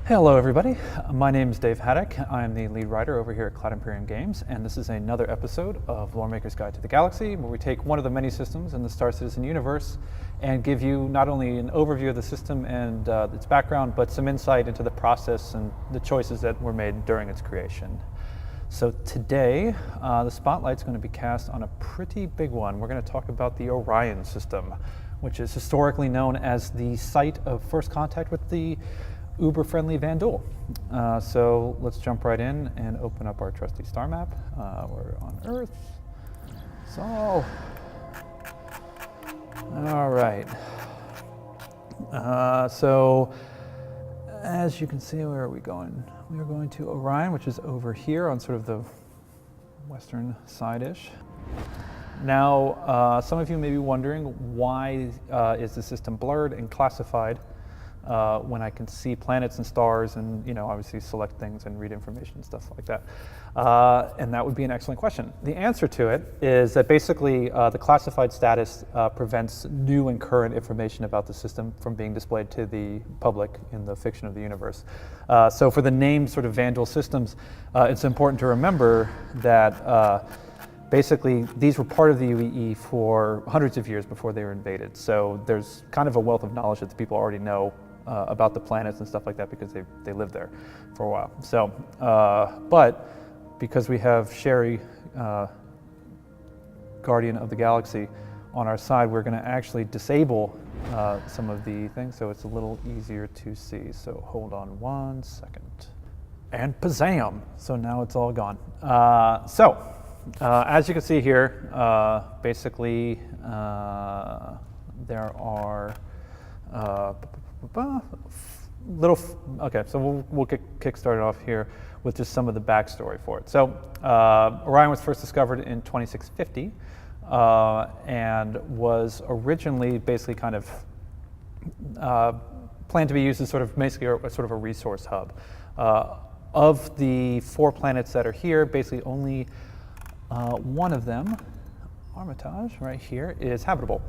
Hello everybody, my name is Dave Haddock. I'm the lead writer over here at Cloud Imperium Games, and this is another episode of Loremaker's Guide to the Galaxy, where we take one of the many systems in the Star Citizen universe and give you not only an overview of the system and its background, but some insight into the process and the choices that were made during its creation. So today, the spotlight's going to be cast on a pretty big one. We're going to talk about the Orion system, which is historically known as the site of first contact with the uber-friendly Vanduul. So let's jump right in and open up our trusty star map. We're on Earth. So, all right. So as you can see, where are we going? We are going to Orion, which is over here on sort of the western side-ish. Now, some of you may be wondering, why is the system blurred and classified when I can see planets and stars and, obviously select things and read information and stuff like that? And that would be an excellent question. The answer to it is that basically the classified status prevents new and current information about the system from being displayed to the public in the fiction of the universe. So for the named sort of Vanduul systems, it's important to remember that basically, these were part of the UEE for hundreds of years before they were invaded. So there's kind of a wealth of knowledge that the people already know about the planets and stuff like that because they lived there for a while. So, but because we have Sherry, Guardian of the Galaxy, on our side, we're going to actually disable some of the things so it's a little easier to see. So hold on one second. And pazam! So now it's all gone. As you can see here, basically there are okay, so we'll kick started off here with just some of the backstory for it. So Orion was first discovered in 2650 and was originally basically kind of planned to be used as sort of basically a sort of a resource hub. Of the 4 planets that are here, basically only one of them, Armitage, right here, is habitable.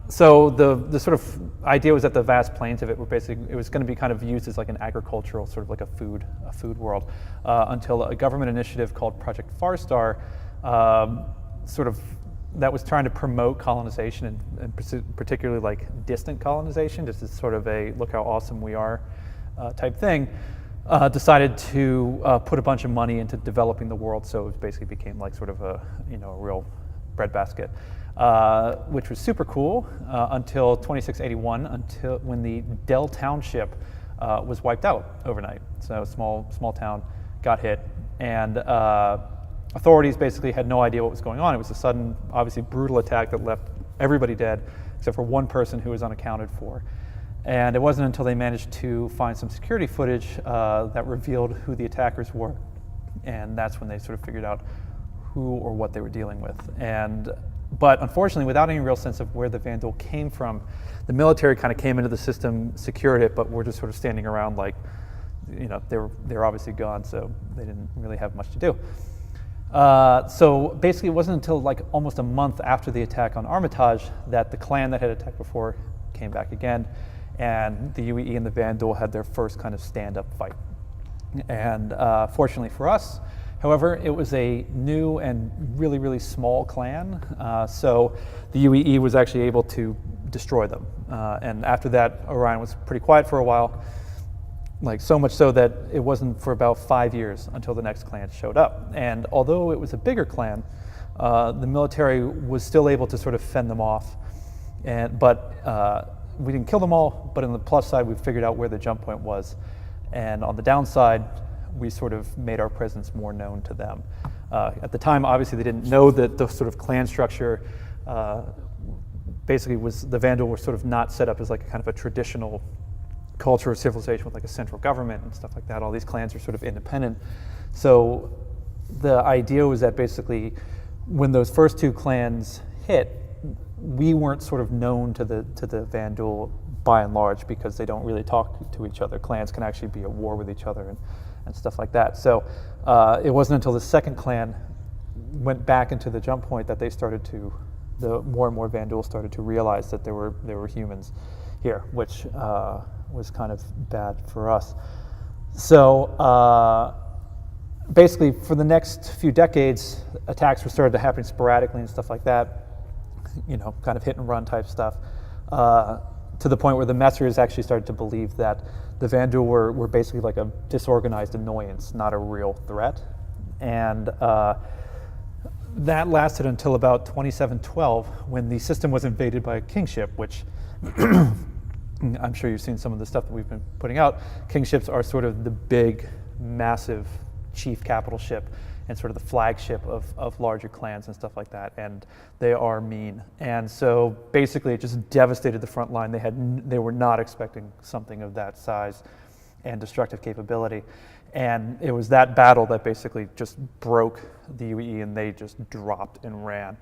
So the sort of idea was that the vast plains of it were basically, it was going to be kind of used as like an agricultural, sort of like a food world, until a government initiative called Project Farstar, sort of, that was trying to promote colonization and particularly like distant colonization, just as sort of a look how awesome we are type thing. Decided to put a bunch of money into developing the world, so it basically became like sort of a real breadbasket, which was super cool until 2681, when the Dell Township was wiped out overnight. So a small town got hit, and authorities basically had no idea what was going on. It was a sudden, obviously brutal attack that left everybody dead, except for one person who was unaccounted for. And it wasn't until they managed to find some security footage that revealed who the attackers were. And that's when they sort of figured out who or what they were dealing with. But unfortunately, without any real sense of where the Vanduul came from, the military kind of came into the system, secured it, but were just sort of standing around like, they were obviously gone, so they didn't really have much to do. So basically, it wasn't until like almost a month after the attack on Armitage that the clan that had attacked before came back again. And the UEE and the Vanduul had their first kind of stand-up fight. And fortunately for us, however, it was a new and really, really small clan. So the UEE was actually able to destroy them. And after that, Orion was pretty quiet for a while, like so much so that it wasn't for about 5 years until the next clan showed up. And although it was a bigger clan, the military was still able to sort of fend them off. But we didn't kill them all, but on the plus side, we figured out where the jump point was. And on the downside, we sort of made our presence more known to them. At the time, obviously, they didn't know that the sort of clan structure basically was, the Vanduul were sort of not set up as like a kind of a traditional culture or civilization with like a central government and stuff like that. All these clans are sort of independent. So the idea was that basically when those first 2 clans hit, we weren't sort of known to the Vanduul by and large because they don't really talk to each other. Clans can actually be at war with each other and stuff like that. So it wasn't until the second clan went back into the jump point that they started to, the more and more Vanduul started to realize that there were humans here, which was kind of bad for us. So basically, for the next few decades, attacks were started to happen sporadically and stuff like that, kind of hit and run type stuff, to the point where the Messers actually started to believe that the Vanduul were basically like a disorganized annoyance, not a real threat. And that lasted until about 2712, when the system was invaded by a kingship, which I'm sure you've seen some of the stuff that we've been putting out. Kingships are sort of the big, massive chief capital ship and sort of the flagship of larger clans and stuff like that, and they are mean. And so basically it just devastated the front line. They were not expecting something of that size and destructive capability. And it was that battle that basically just broke the UEE, and they just dropped and ran.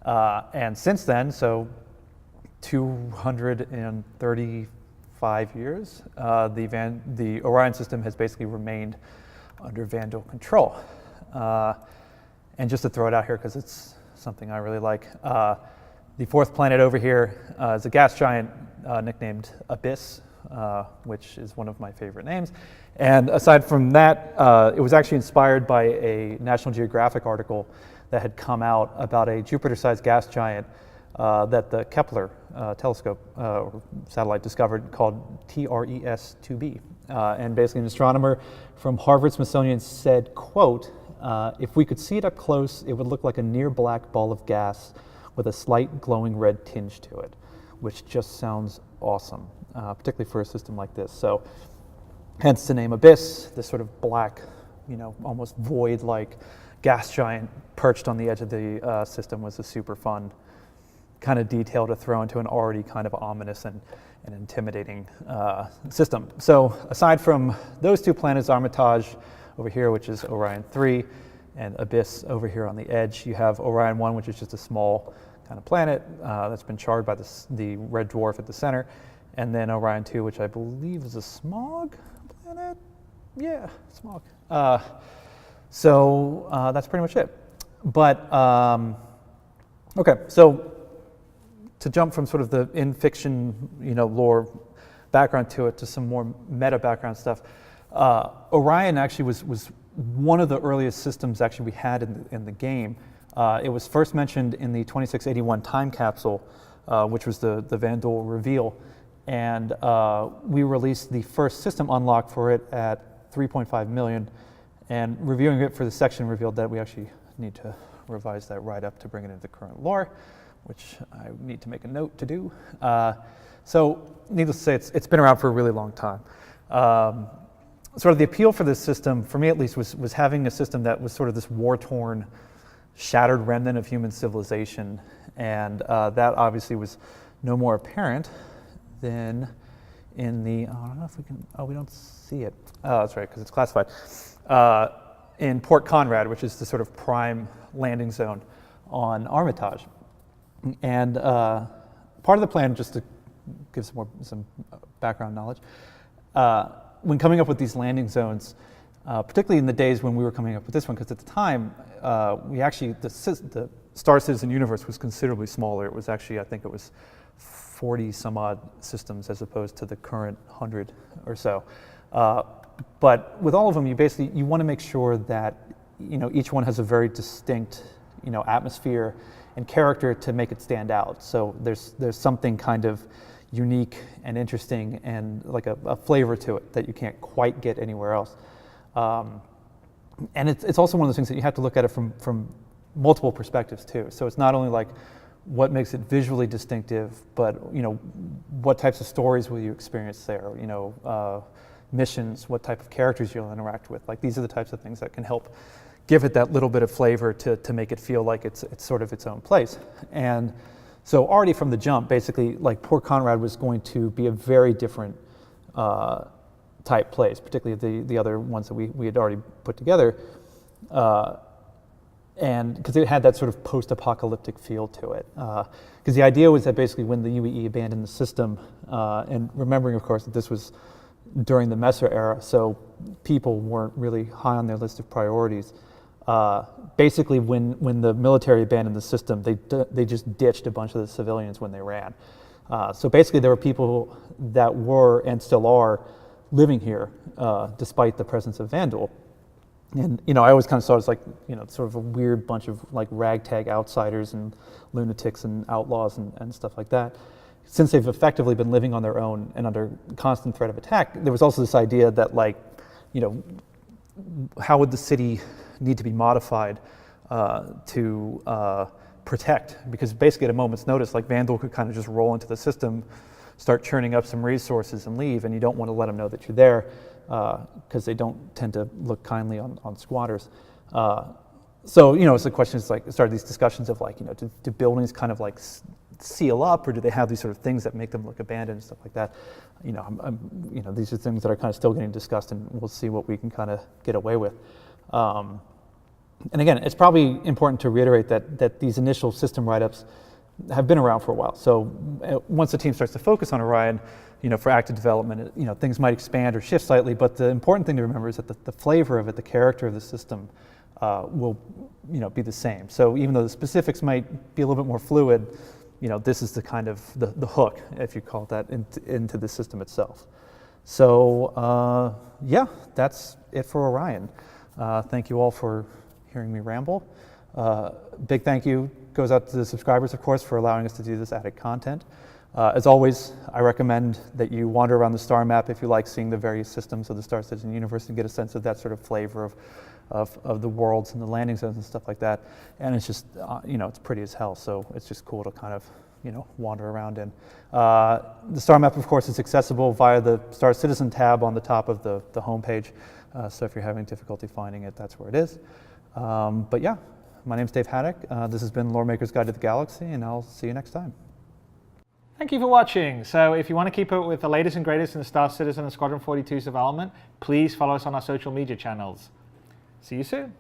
And since then, so 235 years, the Orion system has basically remained under Vanduul control. And just to throw it out here, because it's something I really like, the fourth planet over here is a gas giant nicknamed Abyss, which is one of my favorite names. And aside from that, it was actually inspired by a National Geographic article that had come out about a Jupiter-sized gas giant that the Kepler telescope or satellite discovered, called TRES-2b. And basically an astronomer from Harvard Smithsonian said, quote, "If we could see it up close, it would look like a near black ball of gas with a slight glowing red tinge to it," which just sounds awesome, particularly for a system like this. So hence the name Abyss, this sort of black, almost void-like gas giant perched on the edge of the system was a super fun kind of detail to throw into an already kind of ominous and intimidating system. So aside from those two planets, Armitage over here, which is Orion 3, and Abyss over here on the edge, you have Orion 1, which is just a small kind of planet that's been charred by the red dwarf at the center, and then Orion 2, which I believe is a smog planet. Yeah, smog. So that's pretty much it. But okay, so to jump from sort of the in-fiction, lore background to it to some more meta background stuff, Orion actually was one of the earliest systems actually we had in the game. It was first mentioned in the 2681 time capsule, which was the Vanduul reveal, and we released the first system unlock for it at 3.5 million, and reviewing it for the section revealed that we actually need to revise that right up to bring it into the current lore, which I need to make a note to do. So needless to say, it's been around for a really long time. Sort of the appeal for this system, for me at least, was having a system that was sort of this war-torn, shattered remnant of human civilization, and that obviously was no more apparent than in the, I don't know if we can, we don't see it. That's right, because it's classified. In Port Conrad, which is the sort of prime landing zone on Armitage. And part of the plan, just to give some background knowledge, when coming up with these landing zones, particularly in the days when we were coming up with this one, because at the time, the Star Citizen universe was considerably smaller. It was actually, I think it was 40 some odd systems as opposed to the current 100 or so. But with all of them, you want to make sure that each one has a very distinct atmosphere and character to make it stand out. So there's something kind of unique and interesting and like a flavor to it that you can't quite get anywhere else. And it's also one of those things that you have to look at it from multiple perspectives too. So it's not only like what makes it visually distinctive, but what types of stories will you experience there? Missions, what type of characters you'll interact with. Like these are the types of things that can help give it that little bit of flavor to make it feel like it's sort of its own place. And so already from the jump, basically, like Port Conrad was going to be a very different type place, particularly the other ones that we had already put together. And because it had that sort of post-apocalyptic feel to it. Because the idea was that basically when the UEE abandoned the system, and remembering, of course, that this was during the Messer era, so people weren't really high on their list of priorities. Basically, when the military abandoned the system, they just ditched a bunch of the civilians when they ran. So basically there were people that were and still are living here despite the presence of Vandal. And I always kind of saw it as like sort of a weird bunch of like ragtag outsiders and lunatics and outlaws and stuff like that. Since they've effectively been living on their own and under constant threat of attack, there was also this idea that like, how would the city need to be modified to protect? Because basically at a moment's notice, like Vandal could kind of just roll into the system, start churning up some resources and leave, and you don't want to let them know that you're there because they don't tend to look kindly on squatters. So it's the question is like, started these discussions of like, do buildings kind of like seal up, or do they have these sort of things that make them look abandoned and stuff like that? These are things that are kind of still getting discussed, and we'll see what we can kind of get away with. And again, it's probably important to reiterate that these initial system write-ups have been around for a while. So once the team starts to focus on Orion, for active development, things might expand or shift slightly, but the important thing to remember is that the flavor of it, the character of the system will be the same. So even though the specifics might be a little bit more fluid, this is the kind of the hook, if you call it that, into the system itself. So yeah, that's it for Orion. Thank you all for hearing me ramble. Big thank you goes out to the subscribers, of course, for allowing us to do this added content. As always, I recommend that you wander around the star map if you like seeing the various systems of the Star Citizen universe and get a sense of that sort of flavor of the worlds and the landing zones and stuff like that. And it's just, it's pretty as hell, so it's just cool to kind of, wander around in. The star map, of course, is accessible via the Star Citizen tab on the top of the homepage. So if you're having difficulty finding it, that's where it is. But yeah, my name's Dave Haddock. This has been Lore Maker's Guide to the Galaxy, and I'll see you next time. Thank you for watching. So if you want to keep up with the latest and greatest in the Star Citizen and Squadron 42's development, please follow us on our social media channels. See you soon.